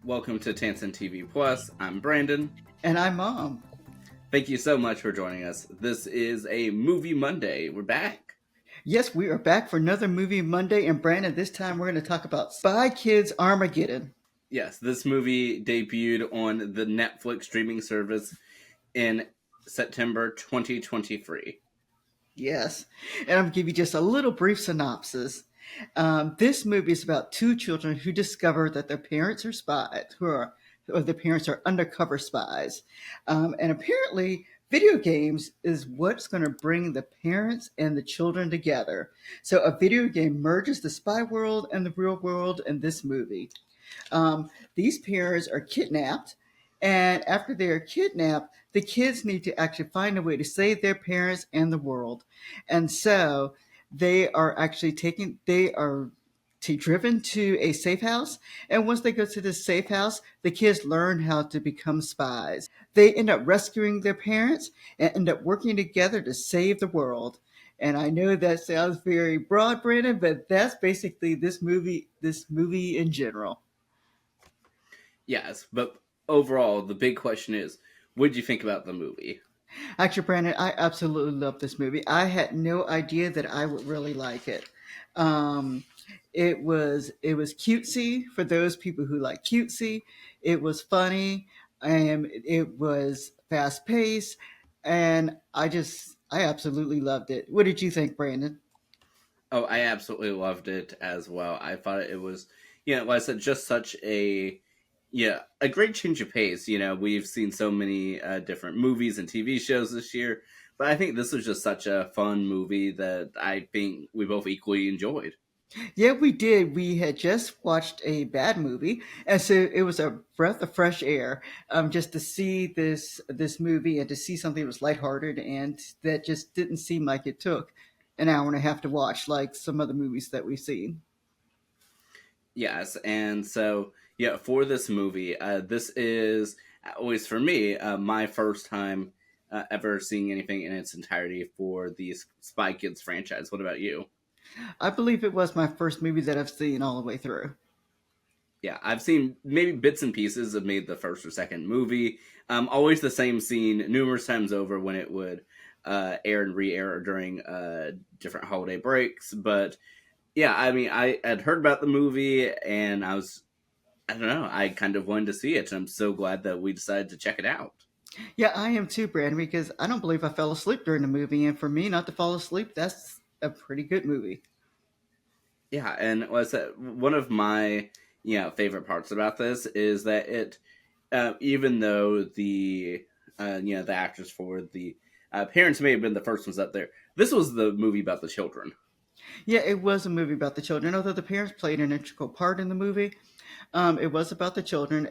Welcome to Tansson TV Plus. I'm Brandon. And I'm Mom. Thank you so much for joining us. This is a Movie Monday. We're back. Yes, we are back for another Movie Monday. And Brandon, this time we're going to talk about Spy Kids Armageddon. Yes, this movie debuted on the Netflix streaming service in September 2023. Yes. And I'm going to give you just a little brief synopsis. This movie is about two children who discover that their parents are spies, or their parents are undercover spies. And apparently, video games is what's going to bring the parents and the children together. So a video game merges the spy world and the real world in this movie. These parents are kidnapped, and after they are kidnapped, the kids need to actually find a way to save their parents and the world. And so they are driven to a safe house. And once they go to this safe house, the kids learn how to become spies. They end up rescuing their parents and end up working together to save the world. And I know that sounds very broad, Brandon, but that's basically this movie in general. Yes, but overall, the big question is, what did you think about the movie? Actually, Brandon, I absolutely love this movie. I had no idea that I would really like it. Um, it was cutesy for those people who like cutesy. It was funny, and it was fast paced, and I absolutely loved it. What did you think, Brandon? Oh, I absolutely loved it as well. I thought it was, like I said, just such a great change of pace. We've seen so many different movies and TV shows this year, but I think this was just such a fun movie that I think we both equally enjoyed. Yeah, we did. We had just watched a bad movie, and so it was a breath of fresh air, just to see this movie and to see something that was lighthearted and that just didn't seem like it took an hour and a half to watch, like some other movies that we've seen. Yes, and so for this movie, this is always for me my first time ever seeing anything in its entirety for the Spy Kids franchise. What about you? I believe it was my first movie that I've seen all the way through. Yeah, I've seen maybe bits and pieces of maybe the first or second movie. Always the same scene numerous times over when it would air and re-air during different holiday breaks. But yeah, I mean, I had heard about the movie and I don't know, I kind of wanted to see it. And I'm so glad that we decided to check it out. Yeah, I am too, Brandon, because I don't believe I fell asleep during the movie, and for me not to fall asleep, that's a pretty good movie. Yeah, and was one of my favorite parts about this is that it even though the actors for the parents may have been the first ones up there, this was the movie about the children. Yeah, it was a movie about the children, although the parents played an integral part in the movie. It was about the children.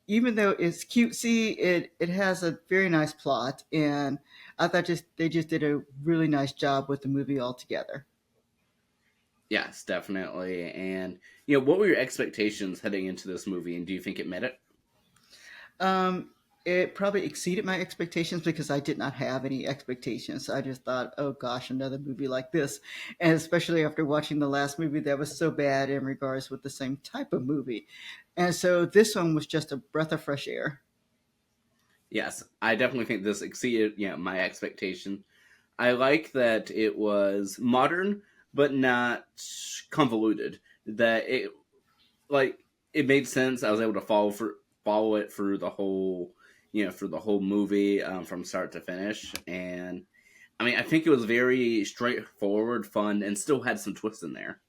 Even though it's cutesy, it has a very nice plot, and I thought just they just did a really nice job with the movie altogether. Yes, definitely. And what were your expectations heading into this movie, and do you think it met it? Um, it probably exceeded my expectations because I did not have any expectations. I just thought, oh gosh, another movie like this, and especially after watching the last movie that was so bad in regards with the same type of movie, and so this one was just a breath of fresh air. Yes, I definitely think this exceeded my expectation. I like that it was modern but not convoluted. That like it made sense. I was able to follow it through the whole through the whole movie from start to finish. And I mean, I think it was very straightforward, fun, and still had some twists in there.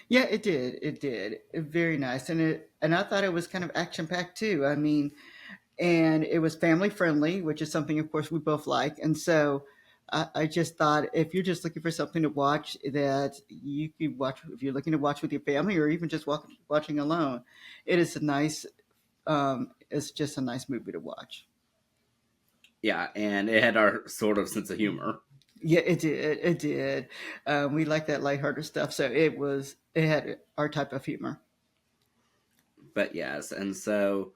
Yeah, it did. It did. Very nice, and I thought it was kind of action packed too. I mean, and it was family friendly, which is something, of course, we both like. And so, I just thought if you're just looking for something to watch that you could watch, if you're looking to watch with your family or even just watching alone, it is a nice. It's just a nice movie to watch. Yeah, and it had our sort of sense of humor. Yeah, it did. It did. We like that lighthearted stuff, so it had our type of humor. But yes, and so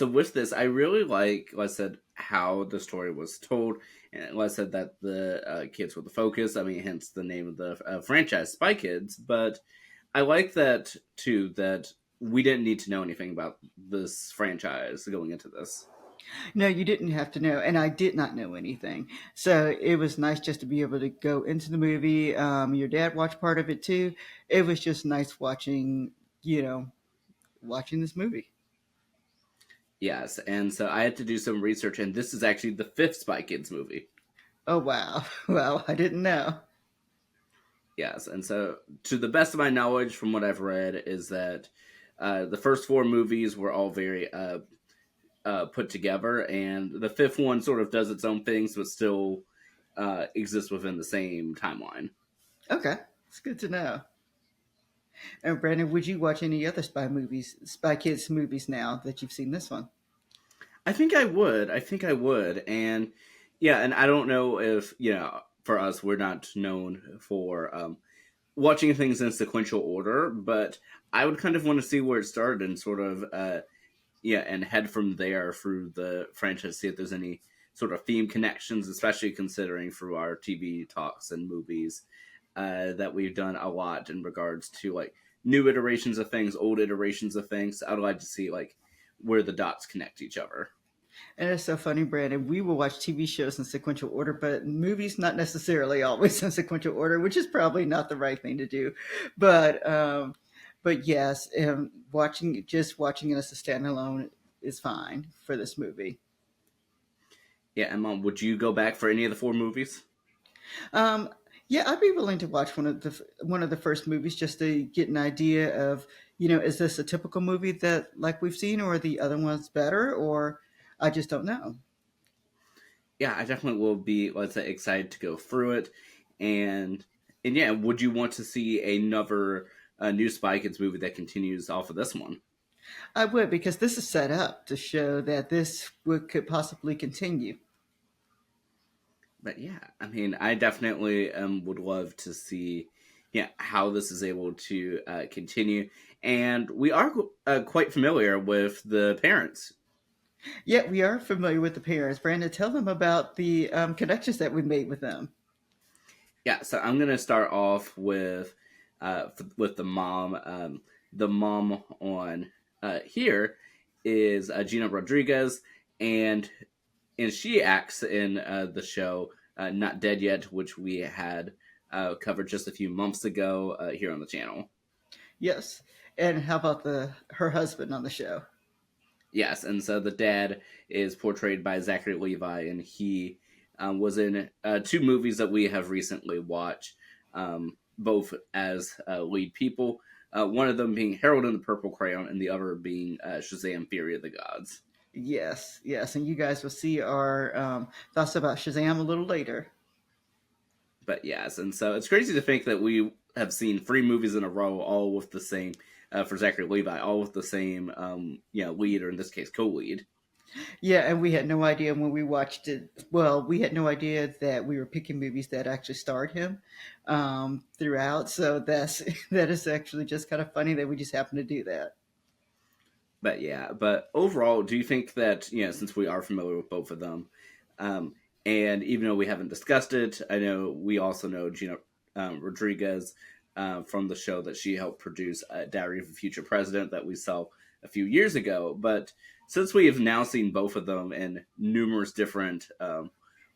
with this, I really like I said, how the story was told, and like I said that the kids were the focus. I mean, hence the name of the franchise, Spy Kids. But I like that too. That we didn't need to know anything about this franchise going into this. No, you didn't have to know, and I did not know anything. So it was nice just to be able to go into the movie. Your dad watched part of it too. It was just nice watching, you know, watching this movie. Yes, and so I had to do some research, and this is actually the fifth Spy Kids movie. Oh wow, well I didn't know. Yes, and so to the best of my knowledge, from what I've read, is that the first four movies were all very put together, and the fifth one sort of does its own things, but still exists within the same timeline. Okay, it's good to know. And Brandon, would you watch any other Spy Kids movies now that you've seen this one? I think I would. I think I would. And yeah, and I don't know if, for us, we're not known for watching things in sequential order, but I would kind of want to see where it started and sort of, and head from there through the franchise, see if there's any sort of theme connections, especially considering through our TV talks and movies that we've done a lot in regards to like new iterations of things, old iterations of things. I'd like to see like where the dots connect each other. And it's so funny, Brandon. We will watch TV shows in sequential order, but movies not necessarily always in sequential order, which is probably not the right thing to do. But but yes, watching it as a standalone is fine for this movie. Yeah, and Mom, would you go back for any of the four movies? Um, yeah, I'd be willing to watch one of the first movies just to get an idea of, is this a typical movie that like we've seen, or are the other ones better, or I just don't know. Yeah, I definitely will be, let's say, excited to go through it. And and yeah, would you want to see another new Spy Kids movie that continues off of this one? I would, because this is set up to show that could possibly continue. But yeah, I mean, I definitely would love to see, yeah, how this is able to continue. And we are quite familiar with the parents. Yet we are familiar with the parents. Brandon, tell them about the connections that we made with them. Yeah, so I'm gonna start off with the mom. The mom on here is Gina Rodriguez, and she acts in the show Not Dead Yet, which we had covered just a few months ago here on the channel. Yes. And how about the her husband on the show? Yes, and so the dad is portrayed by Zachary Levi, and he was in two movies that we have recently watched, both as lead people. One of them being Harold and the Purple Crayon, and the other being Shazam: Fury of the Gods. Yes, yes. And you guys will see our thoughts about Shazam a little later. But yes, and so it's crazy to think that we have seen three movies in a row, all with the same for Zachary Levi, all with the same lead, or in this case co-lead. Yeah, and we had no idea when we watched it. Well, we had no idea that we were picking movies that actually starred him throughout. So that is actually just kind of funny that we just happened to do that. But yeah, but overall, do you think that since we are familiar with both of them, um, and even though we haven't discussed it, I know we also know Gina Rodriguez from the show that she helped produce, Diary of a Future President, that we saw a few years ago. But since we have now seen both of them in numerous different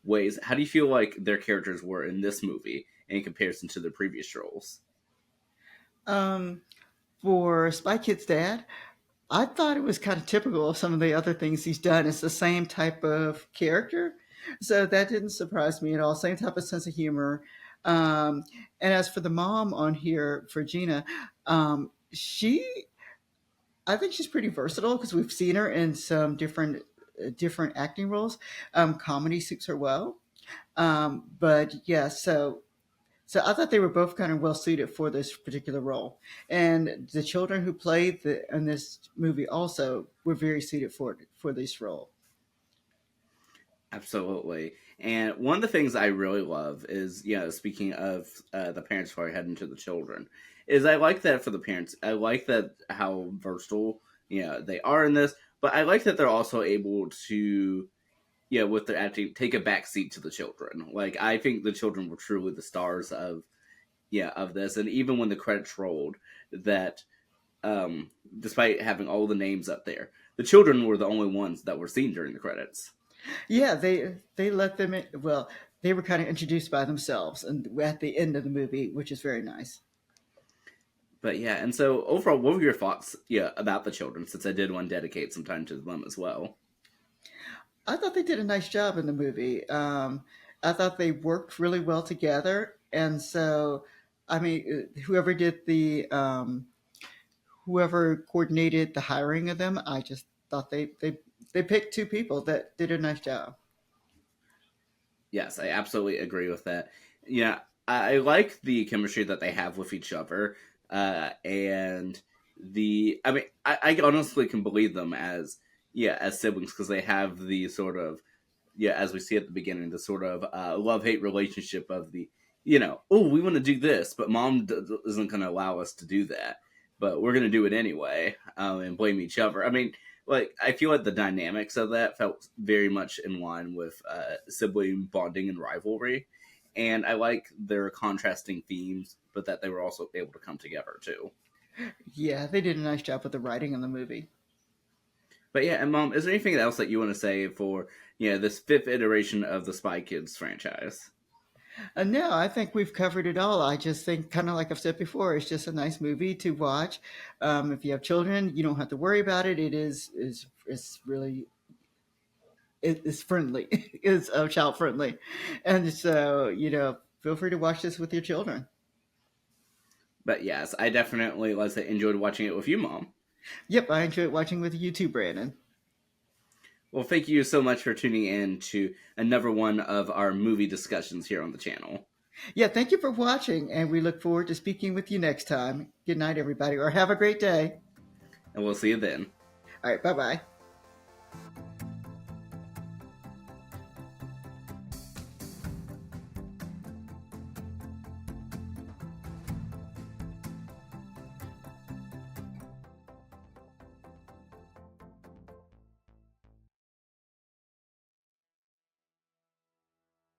ways, how do you feel like their characters were in this movie in comparison to the previous roles? Um, for Spy Kids Dad, I thought it was kind of typical of some of the other things he's done. It's the same type of character. So that didn't surprise me at all. Same type of sense of humor. Um, and as for the mom on here, for Gina, she, I think she's pretty versatile because we've seen her in some different acting roles. Comedy suits her well. But yeah, so I thought they were both kind of well suited for this particular role, and the children who played in this movie also were very suited for this role. Absolutely. And one of the things I really love is, speaking of the parents before I head into the children, is I like that for the parents. I like that how versatile, they are in this, but I like that they're also able to, with their acting, take a back seat to the children. Like, I think the children were truly the stars of this. And even when the credits rolled, that despite having all the names up there. The children were the only ones that were seen during the credits. Yeah, they let them in. Well, they were kind of introduced by themselves, and at the end of the movie, which is very nice. But yeah, and so overall, what were your thoughts, yeah, about the children? Since I did want to dedicate some time to them as well. I thought they did a nice job in the movie. I thought they worked really well together, and so I mean, whoever coordinated the hiring of them, I just thought they picked two people that did a nice job. Yes, I absolutely agree with that. Yeah, I like the chemistry that they have with each other, and I mean, I honestly can believe them as as siblings because they have the sort of as we see at the beginning, the sort of love hate relationship of the oh, we want to do this, but mom isn't going to allow us to do that, but we're going to do it anyway, and blame each other. I mean, like I feel like the dynamics of that felt very much in line with sibling bonding and rivalry, and I like their contrasting themes, but that they were also able to come together too. Yeah, they did a nice job with the writing in the movie. But yeah, and mom, is there anything else that you want to say for this fifth iteration of the Spy Kids franchise? No, I think we've covered it all. I just think, kind of like I've said before, it's just a nice movie to watch. If you have children, you don't have to worry about it. It is really it's friendly. It's child friendly, and so feel free to watch this with your children. But yes, I definitely, let's say, enjoyed watching it with you, mom. Yep, I enjoyed watching with you too, Brandon. Well, thank you so much for tuning in to another one of our movie discussions here on the channel. Yeah, thank you for watching, and we look forward to speaking with you next time. Good night, everybody, or have a great day. And we'll see you then. All right, bye bye.